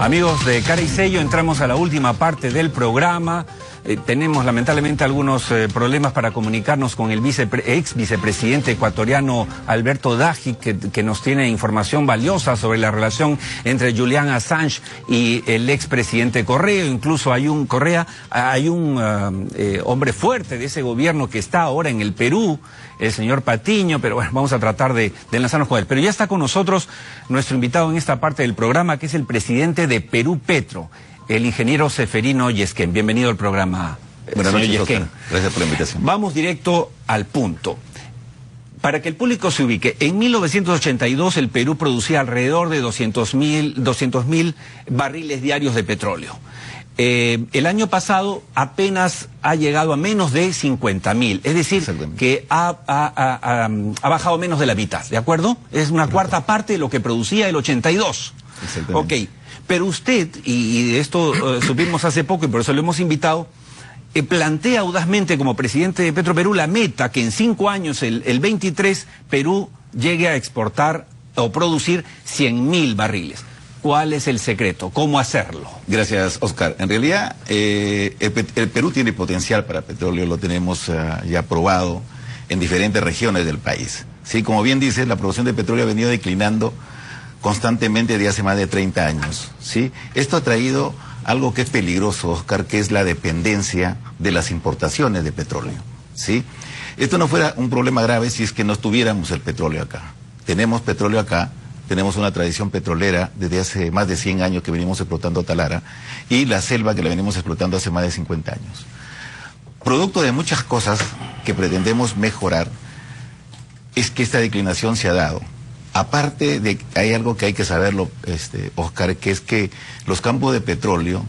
Amigos de Cara y Sello, entramos a la última parte del programa. Tenemos lamentablemente algunos problemas para comunicarnos con el ex vicepresidente ecuatoriano Alberto Daji, que nos tiene información valiosa sobre la relación entre Julian Assange y el expresidente Correa. Incluso hay un hombre fuerte de ese gobierno que está ahora en el Perú, el señor Patiño, pero bueno, vamos a tratar de enlazarnos con él. Pero ya está con nosotros nuestro invitado en esta parte del programa, que es el presidente de Perú Petro, el ingeniero Ceferino Yesquén. Bienvenido al programa. Buenas noches, Oscar. Gracias por la invitación. Vamos directo al punto. Para que el público se ubique, en 1982 el Perú producía alrededor de 200.000 barriles diarios de petróleo. El año pasado apenas ha llegado a menos de 50.000, es decir, que ha bajado menos de la mitad, ¿de acuerdo? Es una cuarta parte de lo que producía el 82. Ok, pero usted, y de esto supimos hace poco y por eso lo hemos invitado, plantea audazmente como presidente de Petroperú la meta que en 5 años, el 23, Perú llegue a exportar o producir 100.000 barriles. ¿Cuál es el secreto? ¿Cómo hacerlo? Gracias, Oscar. En realidad, el Perú tiene potencial para petróleo, lo tenemos ya probado en diferentes regiones del país. Sí, como bien dices, la producción de petróleo ha venido declinando constantemente desde hace más de 30 años. ¿Sí? Esto ha traído algo que es peligroso, Oscar, que es la dependencia de las importaciones de petróleo. ¿Sí? Esto no fuera un problema grave si es que no tuviéramos el petróleo acá. Tenemos petróleo acá. Tenemos una tradición petrolera desde hace más de 100 años que venimos explotando Talara y la selva que la venimos explotando hace más de 50 años. Producto de muchas cosas que pretendemos mejorar es que esta declinación se ha dado. Aparte de que hay algo que hay que saberlo, Oscar, que es que los campos de petróleo,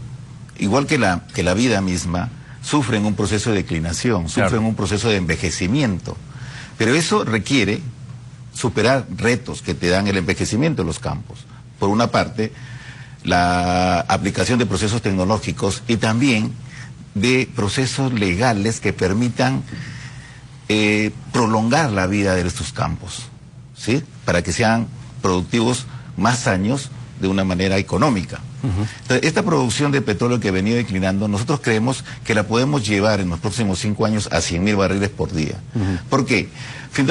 igual que la vida misma, sufren un proceso de declinación, sufren un proceso de envejecimiento. Pero eso requiere superar retos que te dan el envejecimiento de los campos. Por una parte, la aplicación de procesos tecnológicos y también de procesos legales que permitan prolongar la vida de estos campos, ¿sí? Para que sean productivos más años de una manera económica. Entonces, esta producción de petróleo que ha venido declinando, nosotros creemos que la podemos llevar en los próximos 5 años a 100.000 barriles por día. ¿Por qué?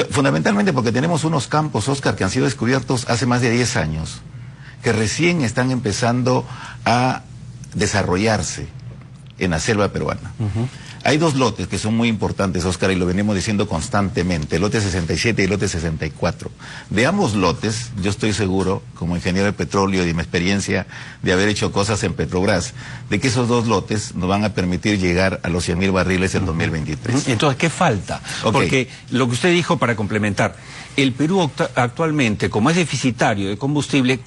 Fundamentalmente porque tenemos unos campos, Oscar, que han sido descubiertos hace más de 10 años, que recién están empezando a desarrollarse en la selva peruana. Hay 2 lotes que son muy importantes, Oscar, y lo venimos diciendo constantemente, el lote 67 y el lote 64. De ambos lotes, yo estoy seguro, como ingeniero de petróleo y de mi experiencia de haber hecho cosas en Petrobras, de que esos 2 lotes nos van a permitir llegar a los 100.000 barriles en 2023. Entonces, ¿qué falta? Porque lo que usted dijo, para complementar, el Perú actualmente, como es deficitario de combustible,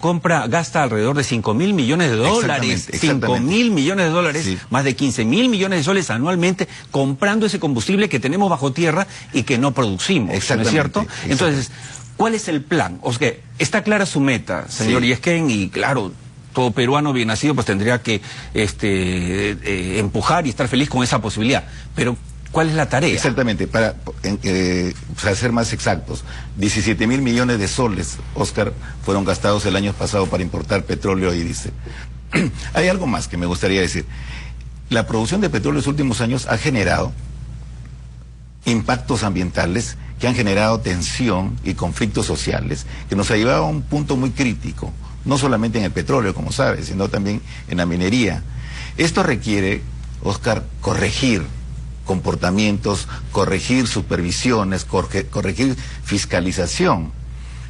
gasta alrededor de 5.000 millones de dólares. 5.000 millones de dólares, sí. Más de 15.000 millones de soles anualmente, comprando ese combustible que tenemos bajo tierra y que no producimos, ¿no es cierto? Entonces, ¿cuál es el plan? O sea, está clara su meta, señor Yesquén, y claro, todo peruano bien nacido pues tendría que empujar y estar feliz con esa posibilidad. Pero ¿cuál es la tarea? Exactamente, para ser más exactos, 17.000 millones de soles, Oscar, fueron gastados el año pasado para importar petróleo y diésel. Hay algo más que me gustaría decir. La producción de petróleo en los últimos años ha generado impactos ambientales que han generado tensión y conflictos sociales, que nos ha llevado a un punto muy crítico, no solamente en el petróleo, como sabes, sino también en la minería. Esto requiere, Oscar, corregir comportamientos, corregir supervisiones, corregir fiscalización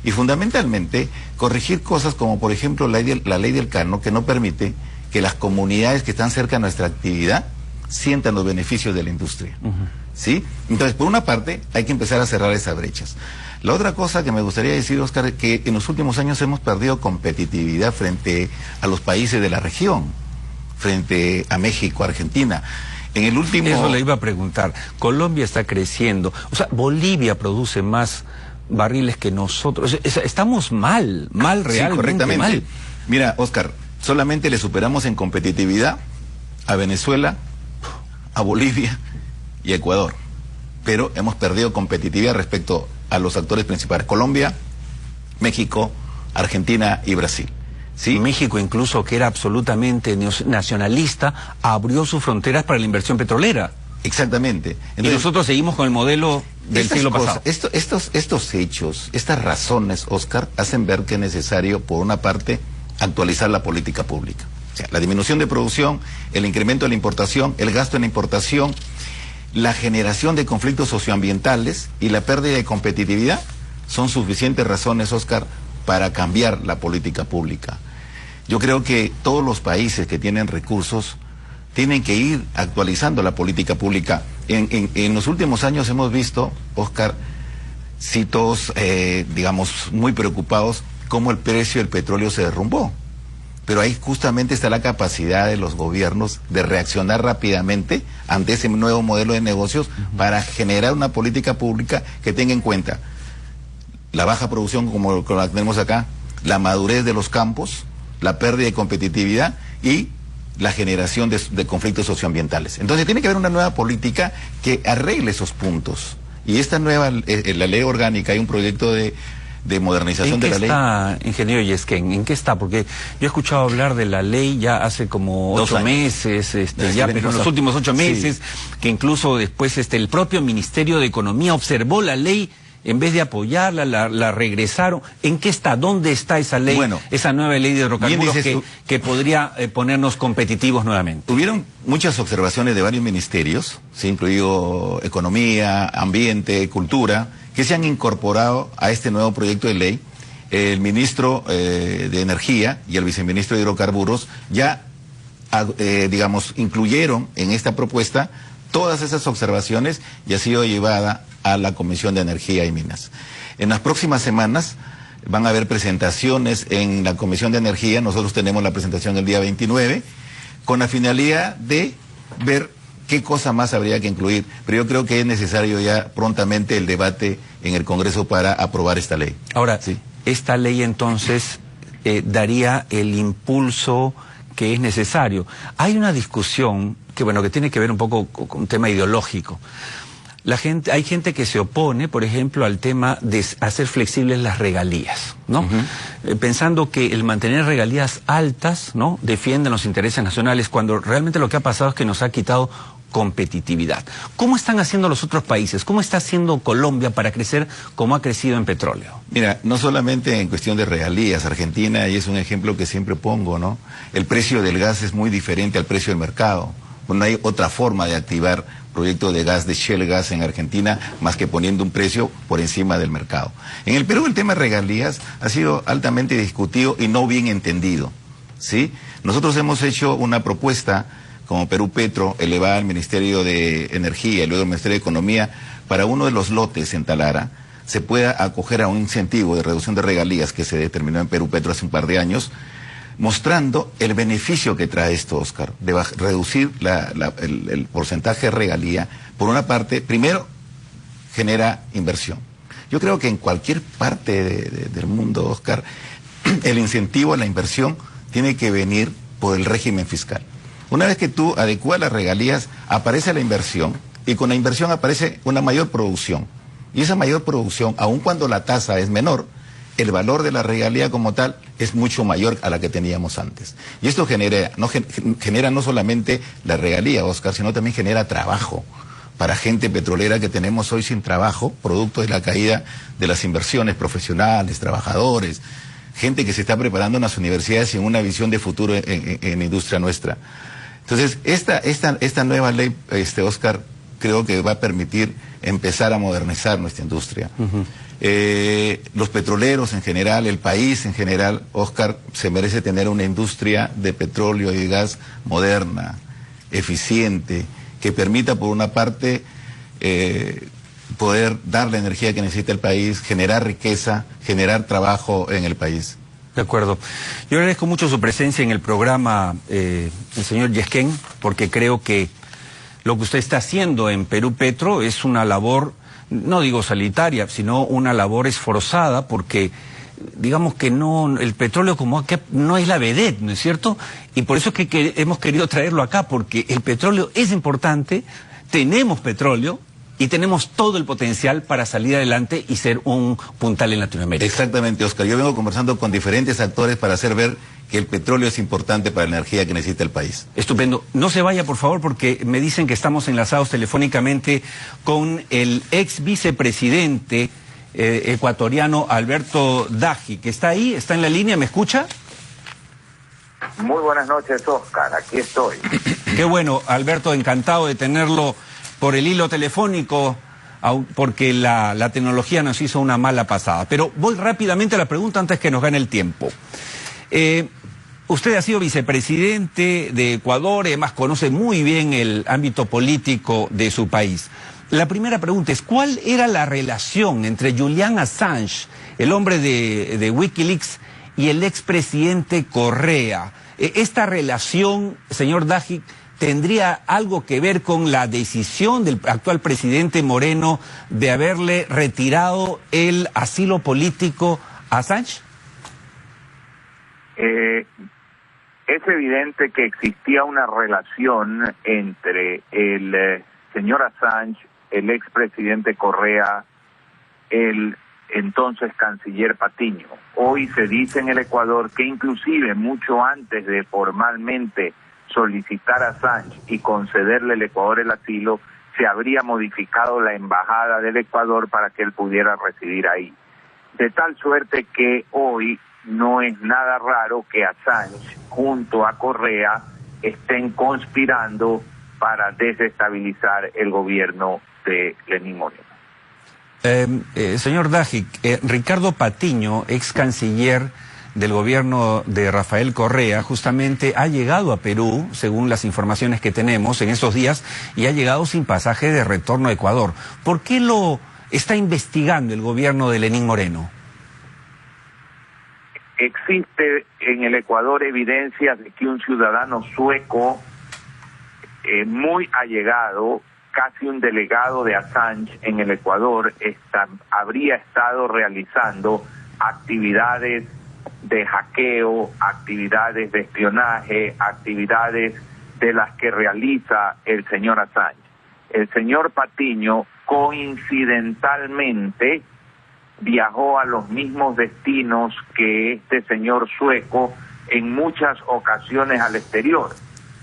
y fundamentalmente corregir cosas como por ejemplo la ley del Cano, que no permite que las comunidades que están cerca de nuestra actividad sientan los beneficios de la industria. ¿Sí? Entonces, por una parte, hay que empezar a cerrar esas brechas. La otra cosa que me gustaría decir, Oscar, es que en los últimos años hemos perdido competitividad frente a los países de la región, frente a México, Argentina. En el último... Eso le iba a preguntar. Colombia está creciendo. O sea, Bolivia produce más barriles que nosotros. Estamos mal realmente. Sí, correctamente. Mal. Mira, Oscar, solamente le superamos en competitividad a Venezuela, a Bolivia y a Ecuador. Pero hemos perdido competitividad respecto a los actores principales: Colombia, México, Argentina y Brasil. ¿sí? México, incluso, que era absolutamente nacionalista, abrió sus fronteras para la inversión petrolera. Exactamente. Entonces, y nosotros seguimos con el modelo del siglo pasado. Estos hechos, estas razones, Oscar, hacen ver que es necesario, por una parte, actualizar la política pública. O sea, la disminución de producción, el incremento de la importación, el gasto en la importación, la generación de conflictos socioambientales y la pérdida de competitividad son suficientes razones, Oscar, para cambiar la política pública. Yo creo que todos los países que tienen recursos tienen que ir actualizando la política pública. En los últimos años hemos visto, Oscar, todos, digamos, muy preocupados, cómo el precio del petróleo se derrumbó. Pero ahí justamente está la capacidad de los gobiernos de reaccionar rápidamente ante ese nuevo modelo de negocios para generar una política pública que tenga en cuenta la baja producción como la tenemos acá, la madurez de los campos, la pérdida de competitividad y la generación de conflictos socioambientales. Entonces tiene que haber una nueva política que arregle esos puntos. Y esta nueva, la ley orgánica, hay un proyecto de modernización de la ley. ¿En qué está, ingeniero Yesquén? ¿En qué está? Porque yo he escuchado hablar de la ley ya hace como 8 meses, pero en los últimos 8 meses, sí, que incluso después el propio Ministerio de Economía observó la ley. En vez de apoyarla, la regresaron. ¿En qué está? ¿Dónde está esa ley, esa nueva ley de hidrocarburos que podría ponernos competitivos nuevamente? Hubieron muchas observaciones de varios ministerios, ¿sí?, incluido Economía, Ambiente, Cultura, que se han incorporado a este nuevo proyecto de ley. El ministro de Energía y el viceministro de Hidrocarburos ya, digamos, incluyeron en esta propuesta todas esas observaciones y ha sido llevada a la Comisión de Energía y Minas. En las próximas semanas van a haber presentaciones en la Comisión de Energía. Nosotros tenemos la presentación el día 29, con la finalidad de ver qué cosa más habría que incluir. Pero yo creo que es necesario ya prontamente el debate en el Congreso para aprobar esta ley. Ahora, ¿sí?, esta ley entonces daría el impulso que es necesario. Hay una discusión que tiene que ver un poco con un tema ideológico. Hay gente que se opone, por ejemplo, al tema de hacer flexibles las regalías, ¿no? Pensando que el mantener regalías altas, ¿no?, defienden los intereses nacionales, cuando realmente lo que ha pasado es que nos ha quitado competitividad. ¿Cómo están haciendo los otros países? ¿Cómo está haciendo Colombia para crecer como ha crecido en petróleo? Mira, no solamente en cuestión de regalías, Argentina, y es un ejemplo que siempre pongo, ¿no?, el precio del gas es muy diferente al precio del mercado. No hay otra forma de activar proyectos de gas, de shale gas en Argentina, más que poniendo un precio por encima del mercado. En el Perú el tema de regalías ha sido altamente discutido y no bien entendido, ¿sí? Nosotros hemos hecho una propuesta como Perú Petro, elevada al Ministerio de Energía y luego al Ministerio de Economía, para uno de los lotes en Talara se pueda acoger a un incentivo de reducción de regalías que se determinó en Perú Petro hace un par de años, mostrando el beneficio que trae esto, Oscar, de reducir el porcentaje de regalía. Por una parte, primero, genera inversión. Yo creo que en cualquier parte del mundo, Oscar, el incentivo a la inversión tiene que venir por el régimen fiscal. Una vez que tú adecuas las regalías, aparece la inversión, y con la inversión aparece una mayor producción. Y esa mayor producción, aun cuando la tasa es menor, el valor de la regalía como tal es mucho mayor a la que teníamos antes. Y esto genera no solamente la regalía, Oscar, sino también genera trabajo para gente petrolera que tenemos hoy sin trabajo, producto de la caída de las inversiones profesionales, trabajadores, gente que se está preparando en las universidades y en una visión de futuro en la industria nuestra. Entonces, esta nueva ley, Oscar, creo que va a permitir empezar a modernizar nuestra industria. Los petroleros en general, el país en general, Oscar, se merece tener una industria de petróleo y gas moderna, eficiente, que permita por una parte poder dar la energía que necesita el país, generar riqueza, generar trabajo en el país. De acuerdo. Yo agradezco mucho su presencia en el programa, el señor Yesquén, porque creo que lo que usted está haciendo en Perú Petro es una labor, no digo solitaria, sino una labor esforzada, porque digamos que no, el petróleo como acá no es la vedette, ¿no es cierto? Y por eso es que hemos querido traerlo acá, porque el petróleo es importante, tenemos petróleo, y tenemos todo el potencial para salir adelante y ser un puntal en Latinoamérica. Exactamente, Oscar. Yo vengo conversando con diferentes actores para hacer ver que el petróleo es importante para la energía que necesita el país. Estupendo. No se vaya, por favor, porque me dicen que estamos enlazados telefónicamente con el ex vicepresidente ecuatoriano Alberto Dagi, que está ahí, está en la línea, ¿me escucha? Muy buenas noches, Oscar, aquí estoy. Qué bueno, Alberto, encantado de tenerlo por el hilo telefónico, porque la tecnología nos hizo una mala pasada. Pero voy rápidamente a la pregunta antes que nos gane el tiempo. Usted ha sido vicepresidente de Ecuador, además conoce muy bien el ámbito político de su país. La primera pregunta es, ¿cuál era la relación entre Julian Assange, el hombre de Wikileaks, y el expresidente Correa? ¿Esta relación, señor Dagi, tendría algo que ver con la decisión del actual presidente Moreno de haberle retirado el asilo político a Assange? Es evidente que existía una relación entre el señor Assange, el expresidente Correa, el entonces canciller Patiño. Hoy se dice en el Ecuador que inclusive mucho antes de formalmente solicitar a Assange y concederle al Ecuador el asilo, se habría modificado la embajada del Ecuador para que él pudiera residir ahí. De tal suerte que hoy no es nada raro que Assange junto a Correa estén conspirando para desestabilizar el gobierno de Lenín Moreno. Señor Dagi, Ricardo Patiño, ex canciller del gobierno de Rafael Correa, justamente ha llegado a Perú, según las informaciones que tenemos en estos días, y ha llegado sin pasaje de retorno a Ecuador. ¿Por qué lo está investigando el gobierno de Lenín Moreno? Existe en el Ecuador evidencias de que un ciudadano sueco muy allegado, casi un delegado de Assange en el Ecuador, habría estado realizando actividades de hackeo, actividades de espionaje, actividades de las que realiza el señor Assange. El señor Patiño coincidentalmente viajó a los mismos destinos que este señor sueco en muchas ocasiones al exterior.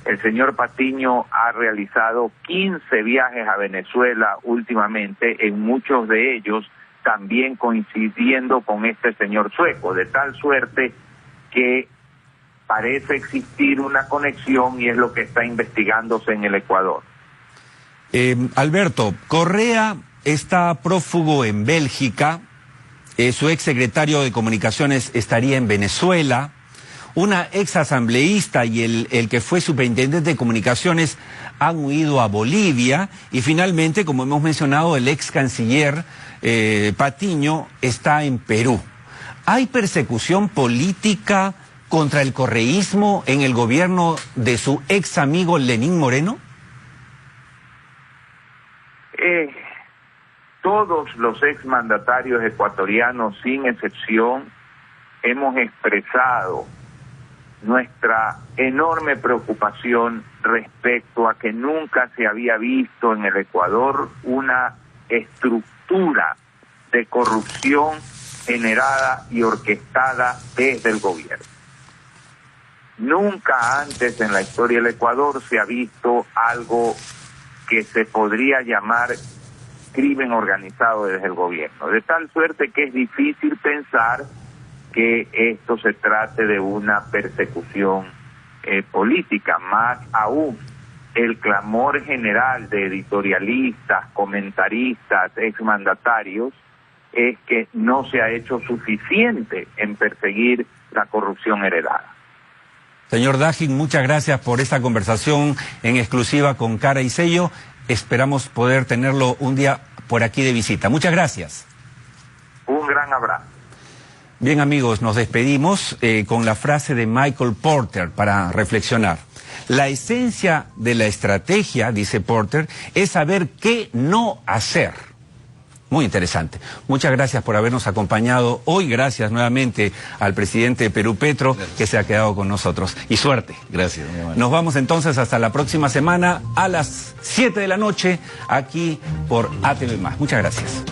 El señor Patiño ha realizado 15 viajes a Venezuela últimamente, en muchos de ellos también coincidiendo con este señor sueco, de tal suerte que parece existir una conexión y es lo que está investigándose en el Ecuador. Alberto, Correa está prófugo en Bélgica, su ex secretario de Comunicaciones estaría en Venezuela, una ex asambleísta y el que fue superintendente de Comunicaciones han huido a Bolivia y finalmente, como hemos mencionado, el ex canciller Patiño está en Perú. ¿Hay persecución política contra el correísmo en el gobierno de su ex amigo Lenín Moreno? Todos los exmandatarios ecuatorianos, sin excepción, hemos expresado nuestra enorme preocupación respecto a que nunca se había visto en el Ecuador una estructura de corrupción generada y orquestada desde el gobierno. Nunca antes en la historia del Ecuador se ha visto algo que se podría llamar crimen organizado desde el gobierno, de tal suerte que es difícil pensar que esto se trate de una persecución política. Más aún, el clamor general de editorialistas, comentaristas, exmandatarios, es que no se ha hecho suficiente en perseguir la corrupción heredada. Señor Dagi, muchas gracias por esta conversación en exclusiva con Cara y Sello. Esperamos poder tenerlo un día por aquí de visita. Muchas gracias. Un gran abrazo. Bien, amigos, nos despedimos con la frase de Michael Porter para reflexionar. La esencia de la estrategia, dice Porter, es saber qué no hacer. Muy interesante. Muchas gracias por habernos acompañado hoy. Gracias nuevamente al presidente de Perú, Petro, que se ha quedado con nosotros. Y suerte. Gracias, mi hermano. Nos vamos entonces hasta la próxima semana a las 7 de la noche aquí por ATV+. Muchas gracias.